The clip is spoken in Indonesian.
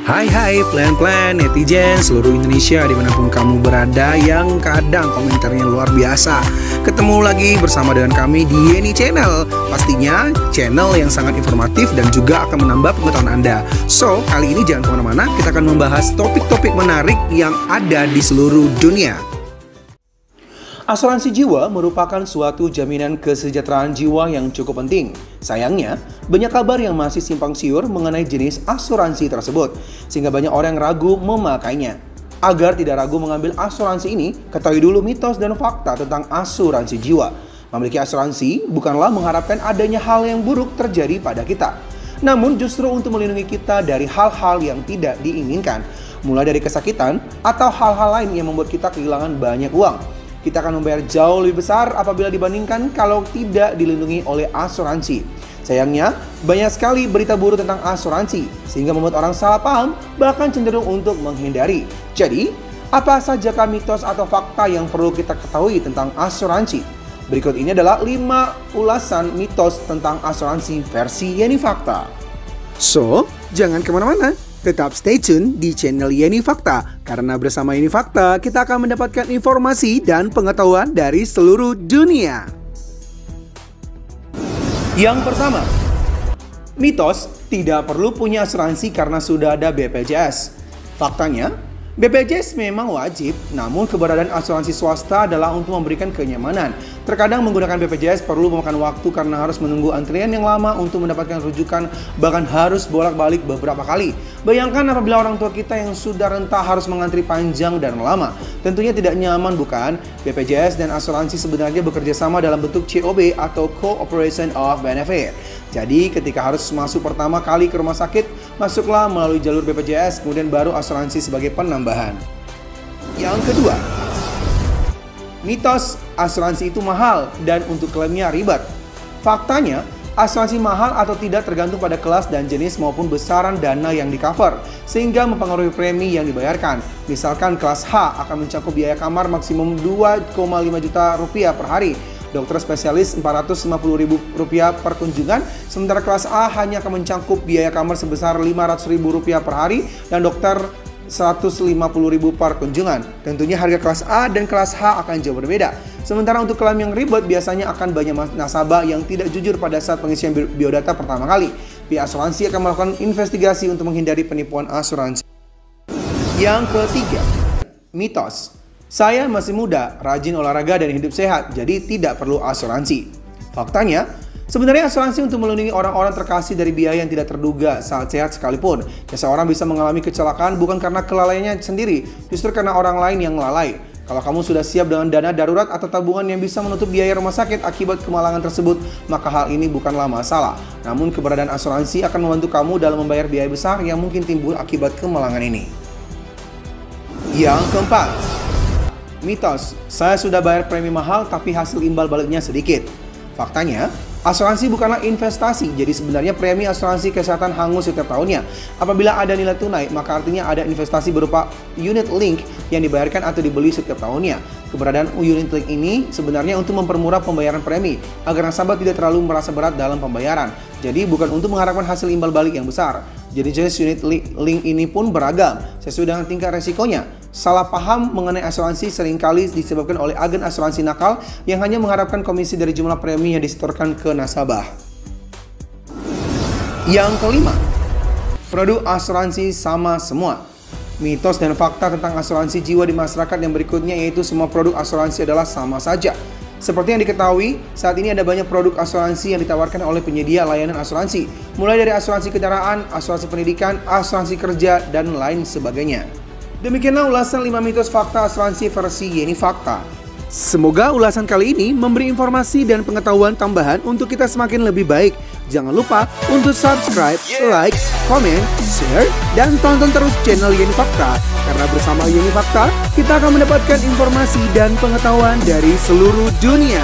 Hai plan-plan netizen seluruh Indonesia dimanapun kamu berada yang kadang komentarnya luar biasa. Ketemu lagi bersama dengan kami di Yeni Channel. Pastinya channel yang sangat informatif dan juga akan menambah pengetahuan Anda. So, kali ini jangan kemana-mana, kita akan membahas topik-topik menarik yang ada di seluruh dunia. Asuransi jiwa merupakan suatu jaminan kesejahteraan jiwa yang cukup penting. Sayangnya, banyak kabar yang masih simpang siur mengenai jenis asuransi tersebut, sehingga banyak orang yang ragu memakainya. Agar tidak ragu mengambil asuransi ini, ketahui dulu mitos dan fakta tentang asuransi jiwa. Memiliki asuransi bukanlah mengharapkan adanya hal yang buruk terjadi pada kita, namun justru untuk melindungi kita dari hal-hal yang tidak diinginkan, mulai dari kesakitan atau hal-hal lain yang membuat kita kehilangan banyak uang. Kita akan membayar jauh lebih besar apabila dibandingkan kalau tidak dilindungi oleh asuransi. Sayangnya, banyak sekali berita buruk tentang asuransi, sehingga membuat orang salah paham, bahkan cenderung untuk menghindari. Jadi, apa sajakah mitos atau fakta yang perlu kita ketahui tentang asuransi? Berikut ini adalah 5 ulasan mitos tentang asuransi versi Yeni Fakta. So, jangan kemana-mana. Tetap stay tune di channel Yeni Fakta, karena bersama Yeni Fakta kita akan mendapatkan informasi dan pengetahuan dari seluruh dunia. Yang pertama, mitos tidak perlu punya asuransi karena sudah ada BPJS. Faktanya, BPJS memang wajib, namun keberadaan asuransi swasta adalah untuk memberikan kenyamanan. Terkadang menggunakan BPJS perlu memakan waktu karena harus menunggu antrian yang lama untuk mendapatkan rujukan, bahkan harus bolak-balik beberapa kali. Bayangkan apabila orang tua kita yang sudah renta harus mengantri panjang dan lama. Tentunya tidak nyaman, bukan? BPJS dan asuransi sebenarnya bekerja sama dalam bentuk COB atau Cooperation of Benefit. Jadi ketika harus masuk pertama kali ke rumah sakit, masuklah melalui jalur BPJS, kemudian baru asuransi sebagai penambahan. Yang kedua, mitos asuransi itu mahal dan untuk klaimnya ribet. Faktanya, asuransi mahal atau tidak tergantung pada kelas dan jenis maupun besaran dana yang di-cover, sehingga mempengaruhi premi yang dibayarkan. Misalkan kelas H akan mencakup biaya kamar maksimum 2,5 juta rupiah per hari, dokter spesialis Rp450.000 per kunjungan, sementara kelas A hanya akan mencakup biaya kamar sebesar Rp500.000 per hari dan dokter Rp150.000 per kunjungan. Tentunya harga kelas A dan kelas H akan jauh berbeda. Sementara untuk klaim yang ribet biasanya akan banyak nasabah yang tidak jujur pada saat pengisian biodata pertama kali. Pihak asuransi akan melakukan investigasi untuk menghindari penipuan asuransi. Yang ketiga, mitos. Saya masih muda, rajin olahraga dan hidup sehat, jadi tidak perlu asuransi. Faktanya, sebenarnya asuransi untuk melindungi orang-orang terkasih dari biaya yang tidak terduga saat sehat sekalipun. Seseorang bisa mengalami kecelakaan bukan karena kelalaiannya sendiri, justru karena orang lain yang lalai. Kalau kamu sudah siap dengan dana darurat atau tabungan yang bisa menutup biaya rumah sakit akibat kemalangan tersebut, maka hal ini bukanlah masalah. Namun keberadaan asuransi akan membantu kamu dalam membayar biaya besar yang mungkin timbul akibat kemalangan ini. Yang keempat, mitos, saya sudah bayar premi mahal tapi hasil imbal baliknya sedikit. Faktanya, asuransi bukanlah investasi, jadi sebenarnya premi asuransi kesehatan hangus setiap tahunnya. Apabila ada nilai tunai, maka artinya ada investasi berupa unit link yang dibayarkan atau dibeli setiap tahunnya. Keberadaan unit link ini sebenarnya untuk mempermurah pembayaran premi, agar nasabah tidak terlalu merasa berat dalam pembayaran. Jadi bukan untuk mengharapkan hasil imbal balik yang besar. Jadi jenis unit link ini pun beragam, sesuai dengan tingkat resikonya. Salah paham mengenai asuransi seringkali disebabkan oleh agen asuransi nakal yang hanya mengharapkan komisi dari jumlah premi yang disetorkan ke nasabah. Yang kelima, produk asuransi sama semua. Mitos dan fakta tentang asuransi jiwa di masyarakat yang berikutnya yaitu semua produk asuransi adalah sama saja. Seperti yang diketahui, saat ini ada banyak produk asuransi yang ditawarkan oleh penyedia layanan asuransi, mulai dari asuransi kendaraan, asuransi pendidikan, asuransi kerja, dan lain sebagainya. Demikianlah ulasan 5 mitos fakta asuransi versi Yeni Fakta. Semoga ulasan kali ini memberi informasi dan pengetahuan tambahan untuk kita semakin lebih baik. Jangan lupa untuk subscribe, like, comment, share, dan tonton terus channel Yeni Fakta. Karena bersama Yeni Fakta, kita akan mendapatkan informasi dan pengetahuan dari seluruh dunia.